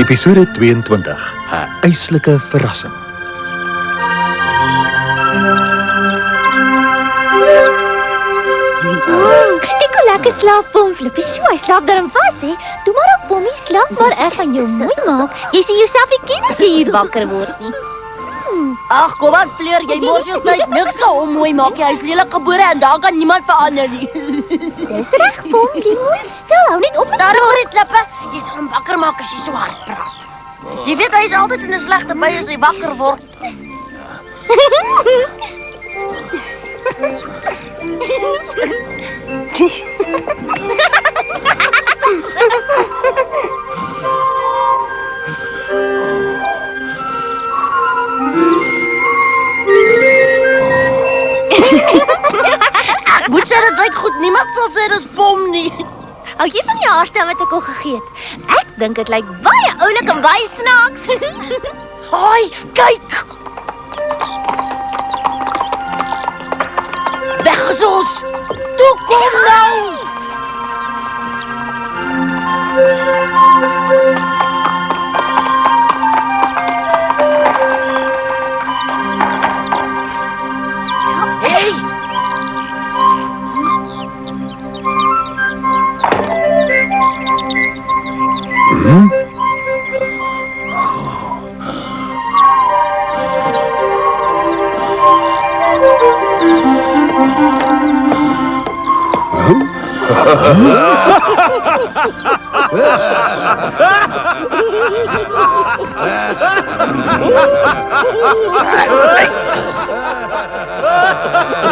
Episode 22, 'n eislike verrassing. Ek kon lekker slaap, Pom Flippie. Hy slaap daarom vas, hè. Toe maar op, Pommie, slaap maar. Ek gaan jou mooi maak. Jy sien jouself nie ken as jy hier wakker word nie. Ag, kom aan, Fleur, jy mors jou tyd niks gaan om mooi maak. Hy is lelik gebore en daar kan niemand verander nie. Dis reg, Pompie. Mooi stil. Hou net op. Daar oor die klippe. Jy sal hom wakker maak as jy so hard praat. Jy weet hy is altyd in 'n slegte bui as hy wakker word. Ek moet sê dit lyk goed. Niemand sal sê dis Pom nie. Hou jy van die haarstyl wat ek al gegee het? Ek dink dit lyk baie oulik en baie snaaks. Hoi, kyk. Weggesos. Toe kom nou. Hey.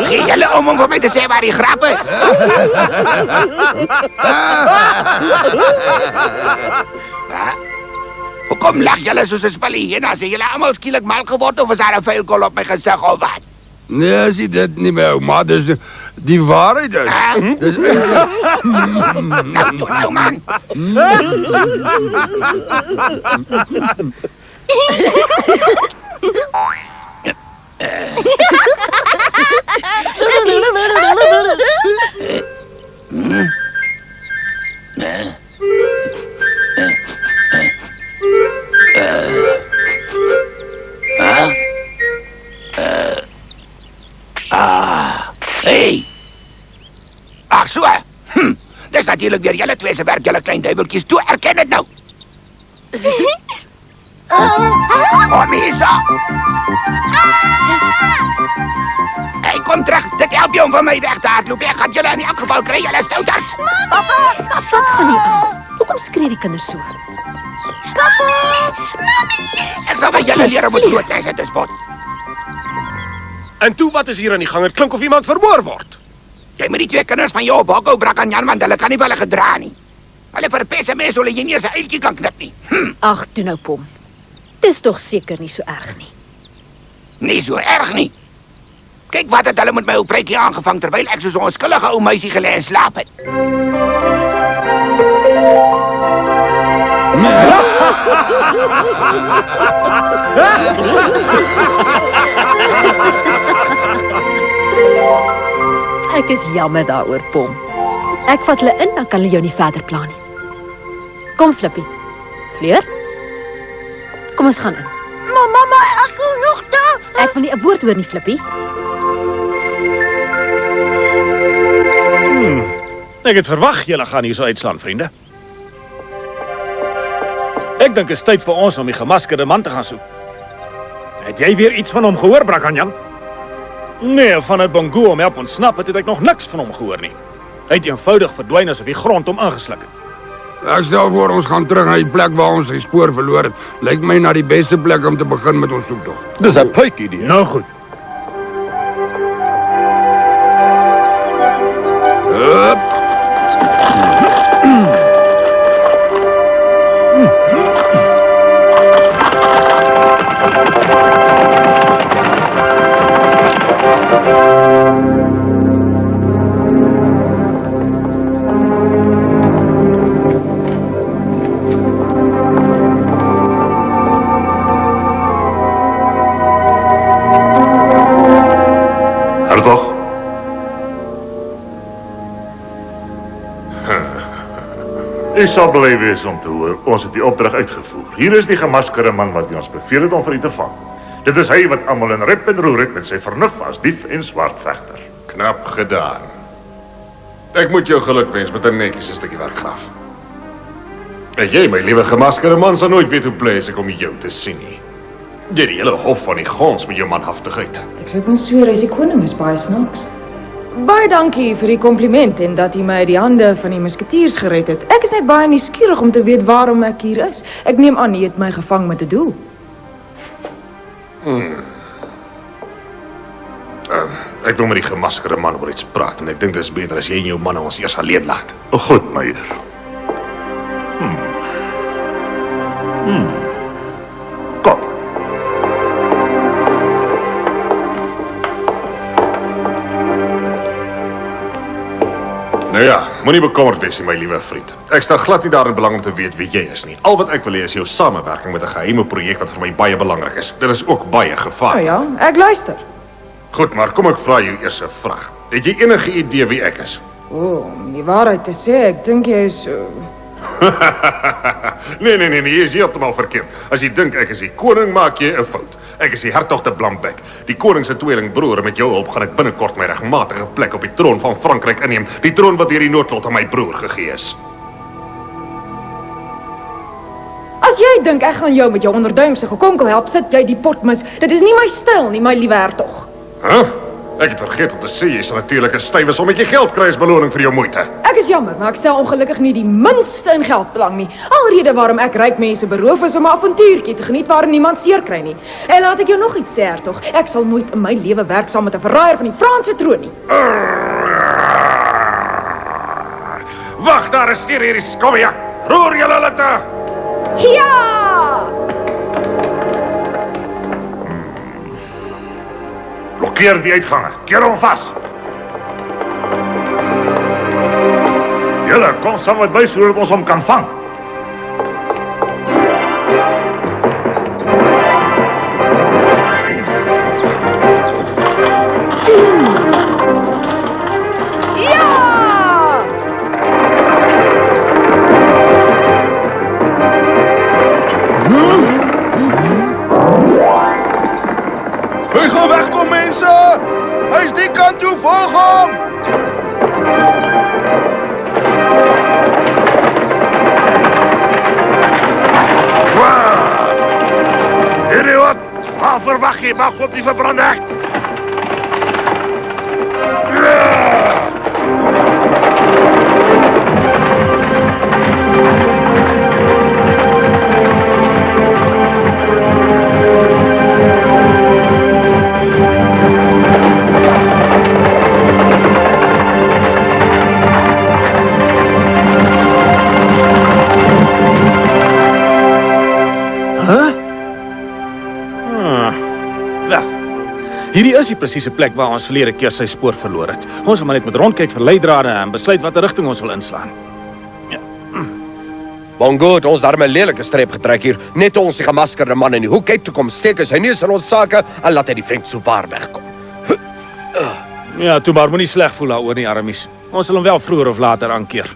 Gee julle om vir my te sê waar die grap is. Hoekom lag julle soos 'n spellie hierna? Sê julle almal skielik mal geword of is daar 'n vuilkol op my gesig of wat? Nee, sien dit nie my ouma, dis die waarheid is. Dis Nou toe nou man. Hey. Ag so. Dis natuurlik weer julle twee se werk, julle klein duiweltjies. Toe erken dit nou. Omisa. Hey, kom terug. Dit help jou om van my weg te hardloop. Ek gaan julle in elk geval kry, julle stouters. Wat gaan nie aan? Hoekom skree die kinders so? Ek sal vir julle leer om met grootmense te spot. En toe, wat is hier aan die gang? Het klink of iemand vermoor word. Jy moet die twee kinders van jou bokhou, Brak en Jan, want hulle kan nie vir hulle gedra nie. Hulle verpes 'n mens, hulle jy nie eens 'n uitjie kan knip nie. Ag, toe nou, Pom. Dis tog seker nie so erg nie. Nie so erg nie. Kyk wat het hulle met my ou prytjie aangevang terwyl ek soos 'n onskuldige ou meisie gelê en slaap het. Ek is jammer daaroor, Pom. Ek vat hulle in, dan kan hulle jou nie verder pla nie. Kom, Flippie. Fleur? Kom ons gaan in. Maar mamma, ek wil nog daar. Ek wil nie 'n woord hoor nie, Flippie. Ek het verwag julle gaan hier so uitslaan, vriende. Ek dink dit is tyd vir ons om die gemaskerde man te gaan soek. Het jy weer iets van hom gehoor, Brakanjan? Nee, van 'n bongo om help ontsnap het ek nog niks van hom gehoor nie. Hy het eenvoudig verdwyn asof die grond hom ingesluk het. Ek stel voor ons gaan terug na die plek waar ons sy spoor verloor het. Lyk my na die beste plek om te begin met ons soektog. Dis 'n puik idee. Nou goed. Hup. U sal bly wees om te hoor, ons het die opdrag uitgevoer. Hier is die gemaskerde man wat ons beveel het om vir u te vang. Dit is hy wat almal in rep en roer het met sy vernuf as dief en swartvegter. Knap gedaan. Ek moet jou geluk wens met 'n netjies 'n stukkie werk, graaf. En jy, my liewe gemaskerde man, sal nooit weet hoe bly ek om jou te sien nie. Jy die hele hof van die gons met jou manhaftigheid. Ek sou kon sweer as die koning is baie snaaks. Baie dankie vir die kompliment en dat jy my uit die hande van die musketiers gered het. Ek is net baie nuuskierig om te weet waarom ek hier is. Ek neem aan jy het my gevang met 'n doel. Ek wil met die gemaskerde man oor iets praat en ek dink dit is beter as jy en jou manne ons eers alleen laat. Goed, meneer. Kom. Nou ja, moenie bekommerd wees nie, my liewe vriend. Ek stel glad nie daarin belang om te weet wie jy is nie. Al wat ek wil hê is jou samewerking met 'n geheime projek wat vir my baie belangrik is. Dit is ook baie gevaarlik. Ja, ek luister. Goed, maar kom ek vra jou eers 'n vraag. Het jy enige idee wie ek is? Om die waarheid te sê, ek dink jy is Nee, jy is heeltemal verkeerd. As jy dink ek is die koning, maak jy 'n fout. Ek is die hertog te Blanbec, die koning se tweelingbroer en met jou hulp gaan ek binnekort my regmatige plek op die troon van Frankryk inneem, die troon wat deur die noodlot aan my broer gegee is. As jy dink ek gaan jou met jou onderduimse gekonkel help, sit jy die pot mis. Dit is nie my styl nie, my liewe hertog. Ek het vergeet om te sê jy sal natuurlik 'n stywe sommetjie geld kry as beloning vir jou moeite. Ek is jammer, maar ek stel ongelukkig nie die minste in geld belang nie. Alrede waarom ek ryk mense beroof is om 'n avontuurtjie te geniet waarin niemand seer kry nie. En laat ek jou nog iets sê, hertog. Ek sal nooit in my lewe werk saam met 'n verraaier van die Franse troon nie. Wag, daar is hier hierdie skommejak. Roer julle litte. Ja! Blokkeer die uitgange. Keer hom vas. Julle, kom saam met my sodat ons hom kan vang. Hy gaan wegkom, mense! Hy is die kant toe, volg hom! Idioot! Waar verwag jy? Mag op die verbranding! Hierdie is die presiese plek waar ons verlede keer sy spoor verloor het. Ons gaan maar net met rondkyk vir leidrade en besluit watter rigting ons wil inslaan. Bongo het ons daarmee 'n lelike streep getrek hier. Net ons die gemaskerde man in die hoek uit toe kom steek is hy neus in ons sake en laat hy die vent so waar wegkom. Ja, toe maar moenie sleg voel daaroor nie, Aramies. Ons sal hom wel vroeër of later aankeer.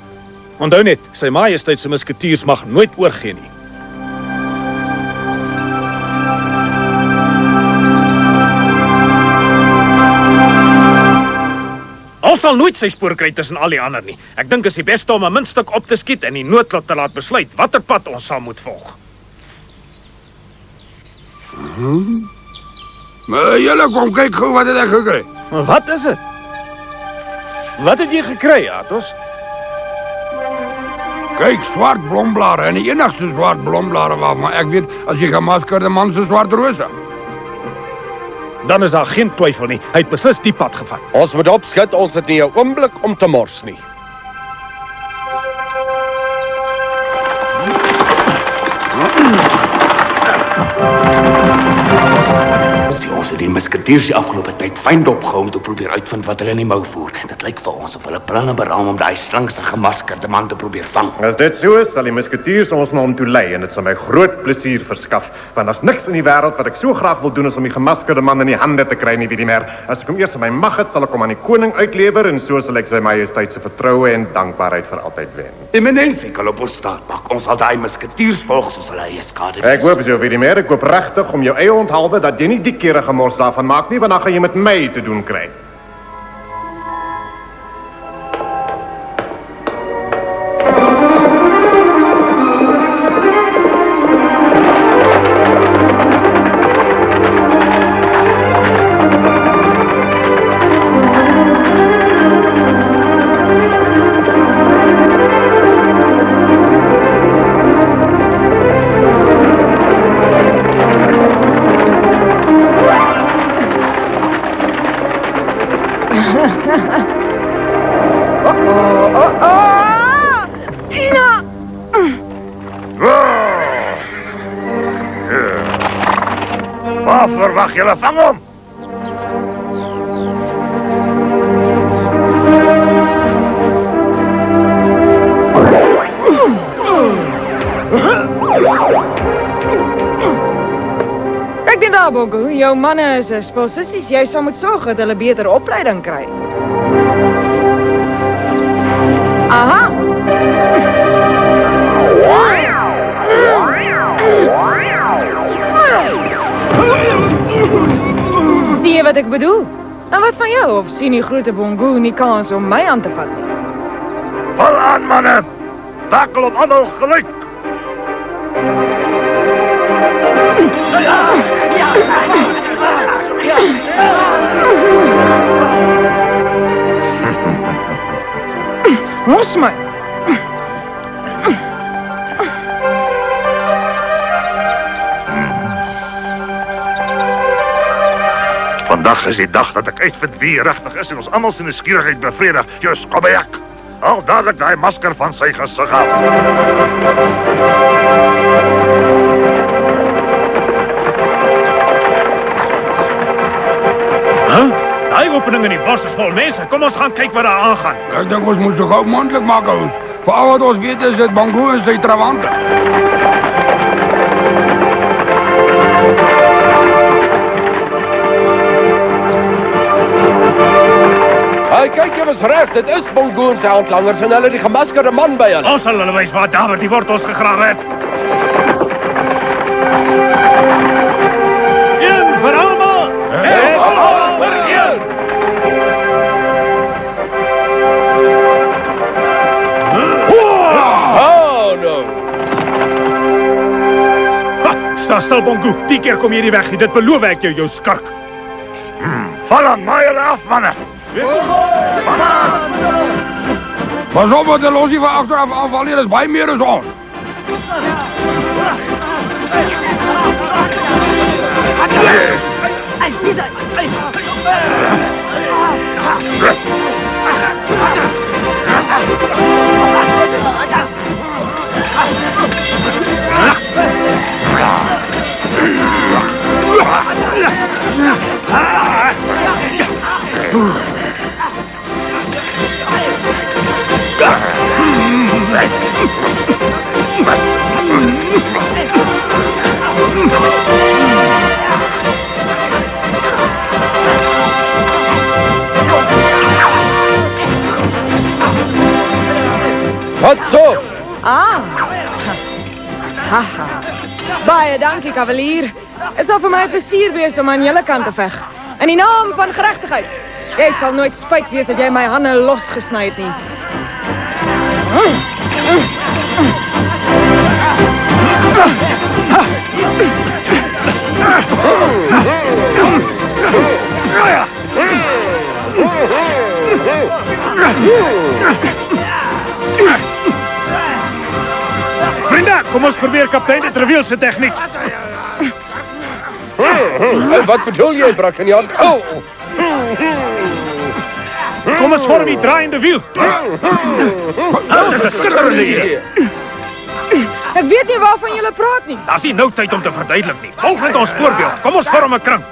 Onthou net, sy majesteit se musketiers mag nooit oorgee nie. Ons sal nooit sy spoor kry tussen al die ander nie. Ek dink is die beste om 'n muntstuk op te skiet en die noodlot te laat besluit watter pad ons sal moet volg. Maar julle kom kyk gou wat het ek gekry. Maar wat is dit? Wat het jy gekry, Athos? Kyk, swart blomblare en die enigste swart blomblare waarvan ek weet as jy gemaskerde man se swart rose. Dan is daar geen twyfel nie. Hy het beslis die pad gevat. Ons moet opskud, ons het nie 'n oomblik om te mors nie. Dis die Ons het die musketiers die afgelope tyd fyn dopgehou om te probeer uitvind wat hulle in die mou voer. Dit lyk vir ons of hulle planne beraam om daai slinkse gemaskerde man te probeer vang. As dit so is, sal die musketiers ons na hom toe lei en dit sal my groot plesier verskaf, want daar's niks in die wêreld wat ek so graag wil doen as om die gemaskerde man in die hande te kry nie, weet jy meer. As ek hom eers in my mag het, sal ek hom aan die koning uitlewer en so sal ek sy majesteit se vertroue en dankbaarheid vir altyd wen. Eminensie kan op ons staat maak. Ons sal daai musketiers volg soos hulle eie skade. Ek hoop so, weet jy meer, ek hoop regtig om jou eie onthalwe dat jy nie die kere gemors daarvan maak nie, want dan gaan jy met my te doen kry. Waar verwag julle vang hom? Kyk net daar, Bongo. Jou manne is spulsissies. Jy sal moet sorg dat hulle beter opleiding kry. Aha! Sien jy wat ek bedoel? En wat van jou? Of sien die grote Bongo nie kans om my aan te vat nie? Val aan, manne! Takel op almal gelyk! Los my! Vandag is die dag dat ek uitvind wie regtig is en ons almal se nuuskierigheid bevredig. Jou skobbejak! Al dadelik daai masker van sy gesig af. Daai opening in die bos is vol mense. Kom ons gaan kyk wat daar aangaan. Ek dink ons moet so gou moontlik maak, ons. Veral wat ons weet is dit Bongo en sy trawante. Hey, kyk, jy was reg. Dit is Bongo en sy handlangers en hulle die gemaskerde man by hulle. Ons sal hulle wys waar David die wortels gegrawe het. Een vir almal. En almal vir een. Oh, no. Sta stil, Bongo. Die keer kom jy nie weg nie. Dit beloof ek jou, jou skurk. Val aan, maai hulle af, manne! Pas op wat hulle ons hier van agteraf aanval, hier is baie meer as ons. Wat so? Ah. Haha. Baie dankie, kavalier. Het sal vir my 'n plesier wees om aan julle kant te veg. In die naam van geregtigheid. Jy sal nooit spyt wees dat jy my hande losgesny het nie. Vriende, kom ons probeer kaptein de Treville se tegniek. Wat bedoel jy, Brackenjan? Oh. Kom ons vorm die draaiende wiel. Dat is 'n skitterende idee. Ek weet nie waarvan julle praat nie. Daar's nie nou tyd om te verduidelik nie. Volg net ons voorbeeld. Kom ons vorm 'n kring.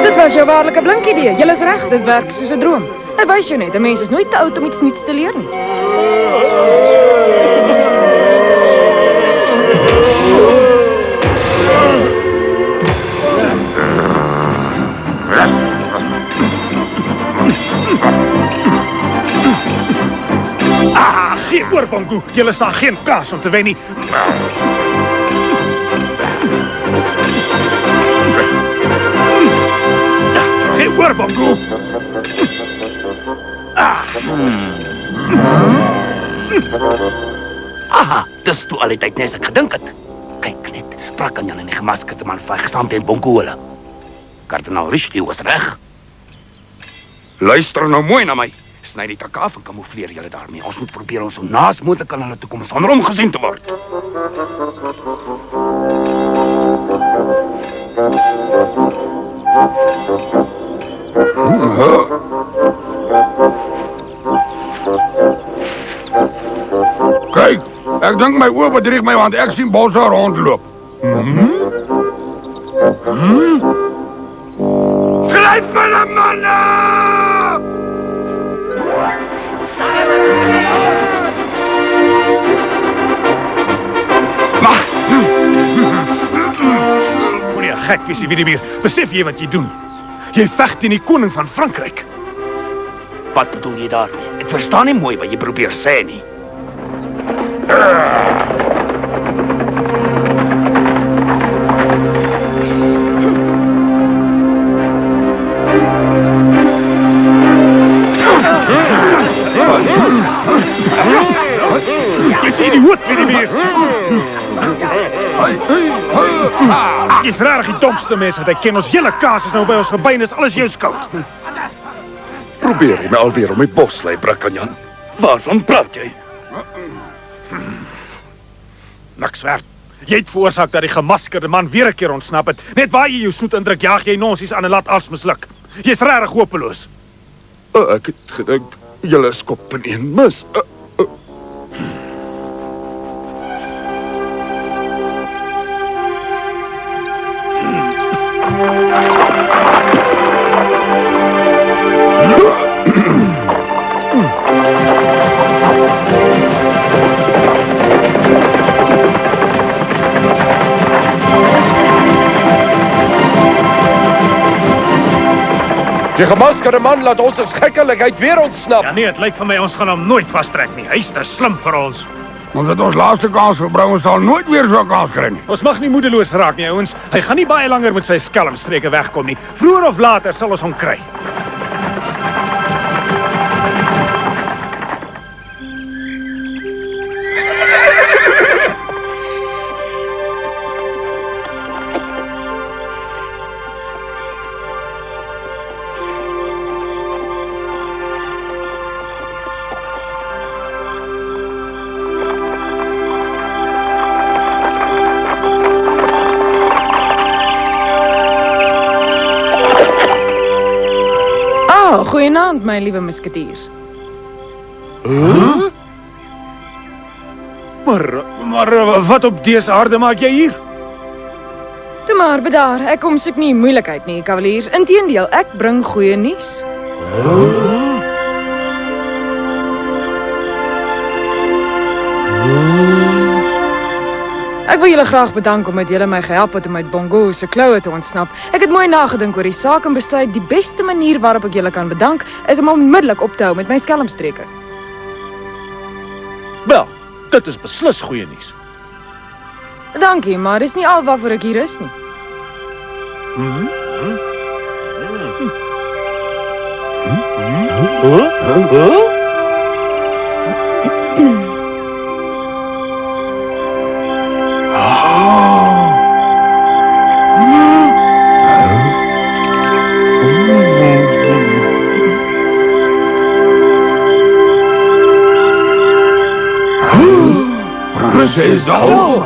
Dit was jou waarlike blink idee. Jy is reg, dit werk soos 'n droom. Dit wys jou net, 'n mens is nooit te oud om iets nuuts te leer nie. Gee oor, Bongo. Julle staan geen kans om te wen nie. Gee oor, Bongo. Aha, dis toe al die tyd nes ek gedink het. Kyk net, Brakanjan en die gemaskerde man veg saam teen Bongola. Kardinaal Richelieu was reg. Luister nou mooi na my. Sny die tak af en kamoufleer julle daarmee. Ons moet probeer ons so naas moontlik aan hulle toe kom sonder om gesien te word. Kyk, ek dink my oë bedrieg my want ek sien bosse rondloop. Gryp hulle manne! Moenie 'n gek wees, Vidimir. Besef jy wat jy doen? Jy veg teen die koning van Frankryk. Wat bedoel jy daarmee? Ek verstaan nie mooi wat jy probeer sê nie. Jy's idioot, Vidimir. Ek is rarig die domste mens wat ek ken. Ons hele kaas is nou by ons verby en is alles jou skuld. Probeer jy my alweer om die bos lei, Brakanjan? Waarvan praat jy? Niks werd. Jy het veroorsaak dat die gemaskerde man weer 'n keer ontsnap het. Net waar jy jou snoet indruk, jaag jy nonsies aan en laat alles misluk. Jy's rarig hopeloos. Ek het gedink julle is kop in een mis. Die gemaskerde man laat ons as gekkelikheid weer ontsnap. Ja nee, het lyk vir my ons gaan hom nooit vastrek nie. Hy's te slim vir ons. Ons het ons laaste kans verbring, ons sal nooit weer so 'n kans kry nie. Ons mag nie moedeloos raak nie, ouens. Hy gaan nie baie langer met sy skelmstreke wegkom nie. Vroeër of later sal ons hom kry. Goeienaand, my liewe musketiers. Maar wat op dese aarde maak jy hier? Toe maar, bedaar. Ek kom soek nie moeilikheid nie, kavaliers. Inteendeel, ek bring goeie nuus. Ek wil julle graag bedank omdat julle my gehelp het om uit Bongo se kloue te ontsnap. Ek het mooi nagedink oor die saak en besluit die beste manier waarop ek julle kan bedank is om onmiddellik op te hou met my skelmstreke. Wel, dit is beslis goeie nuus. Dankie, maar dis nie al waarvoor ek hier is nie. Prinses Dalma.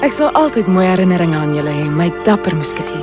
Ek sal altyd mooi herinneringe aan julle hê, my dapper musketier.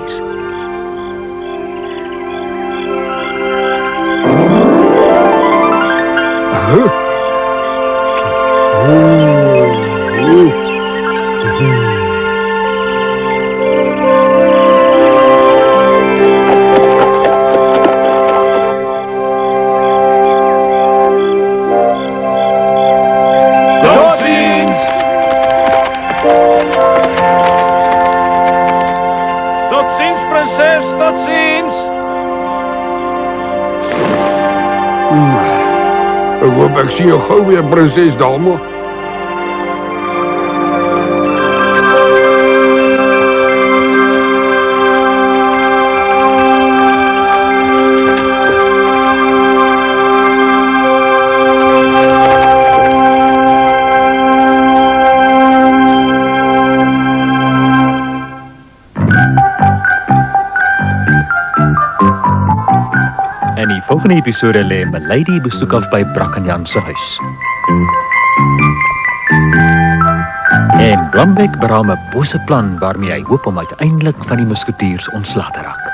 Tot ziens, prinses, tot ziens. Ek hoop ek sien jou gou weer, Prinses Dalma. In die volgende episode lê Milady besoek af by Brak en Jan se huis. En Blombeck beraam 'n bose plan waarmee hy hoop om uiteindelik van die musketiers ontslae te raak.